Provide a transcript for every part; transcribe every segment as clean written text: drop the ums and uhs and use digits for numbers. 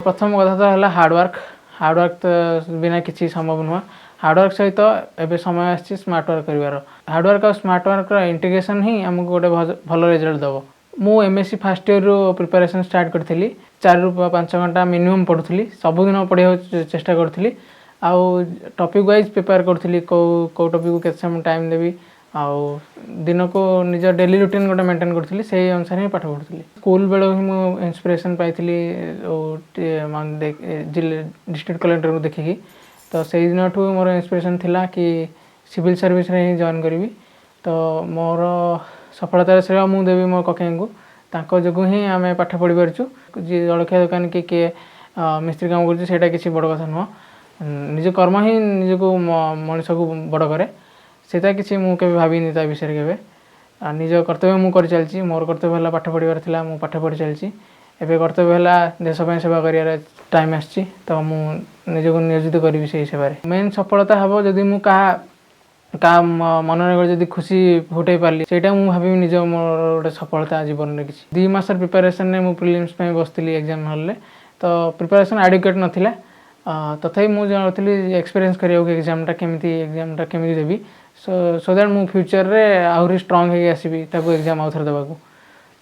प्रथम कथा तो है हार्डवर्क तो बिना किसी संभव नुह हार्डवर्क सहित एवं समय आसी स्मार्ट वर्क कर हार्डवर्क और स्मार्ट वर्क इंटीग्रेशन ही आमको गोटे भल रिजल्ट दब मु एमएससी फर्स्ट इयर रू प्रिपरेशन स्टार्ट करी 4 ରୁ 5 घंटा मिनिमम पढ़ुली सबुदिन पढ़ा चेष्टा करी आउ टॉपिक वाइज प्रिपेयर करी कौ टॉपिक को केते समय टाइम देवी आउ दिन को निज डेली रूटीन गोटे मेंटेन करी से अनुसार ही पाठ पढ़ुली स्कूल बेलू ही मुझे इंस्पिरेशन पाई डिस्ट्रिक्ट कलेक्टर को देखिकी तो से दिन ठू मोर इंस्पिरेशन थिला कि सिविल सर्विस रे ही जॉइन करी तो मोर सफलतार श्रेय मुझे देवी मो कके को तांको जोगु ही आम पाठ पढ़ी पार्छु जी जलखिया दुकान किए मिस्त्री काम कर किसी बड़ कथा नुह निज कर्म ही निजक मनीष को बड़ कै से किसी मुझे भावी विषय के निज कर्तव्य मुझे चलती मोर कर्तव्य है पाठ पढ़ार था मुझे पाठ पढ़ी चलती एवं कर्तव्य है देश सेवा कर टाइम आसी तो मुझे निजक नियोजित करी से सेवार मेन सफलता हम जदि मुझे मन में खुशी फुटे पार्ली से भावी निज मोर गोटे सफलता जीवन में किसी 2 मास प्रिपेरेसन में मुझे प्रिलिम्स बसती एग्जाम हॉल तो प्रिपेरेसन एडिक्वेट नाला तथापि मुझे जानती एक्सपीरियंस करिया एग्जामटा केमी देवी सो दैट मु फ्यूचर रे आहरी स्ट्रांग है आसबि ताको एग्जाम आउ थे देवाक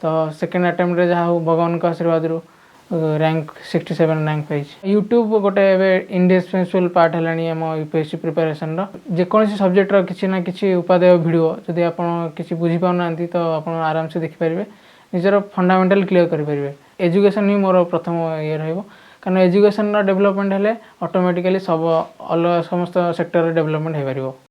तो सेकेंड अटेम्प्ट रे जहाँ भगवान का आशीर्वाद रू रैंक 67 रैंक पाई यूट्यूब गोटे इंडिस्पेंसिबल पार्ट है आम यूपीएससी प्रिपेरेसन जेकोसी सब्जेक्ट किसी ना कि उपादेय भिडियो जदि आप किसी बुझी पाना तो आप आराम से देखिपारे निजर फंडामेंटल क्लीयर करेंगे एजुकेशन ही मोर प्रथम ये कारण एजुकेशन डेवलपमेंट हेले ऑटोमेटिकली सब अलग समस्त सेक्टर डेवलपमेंट हो पार।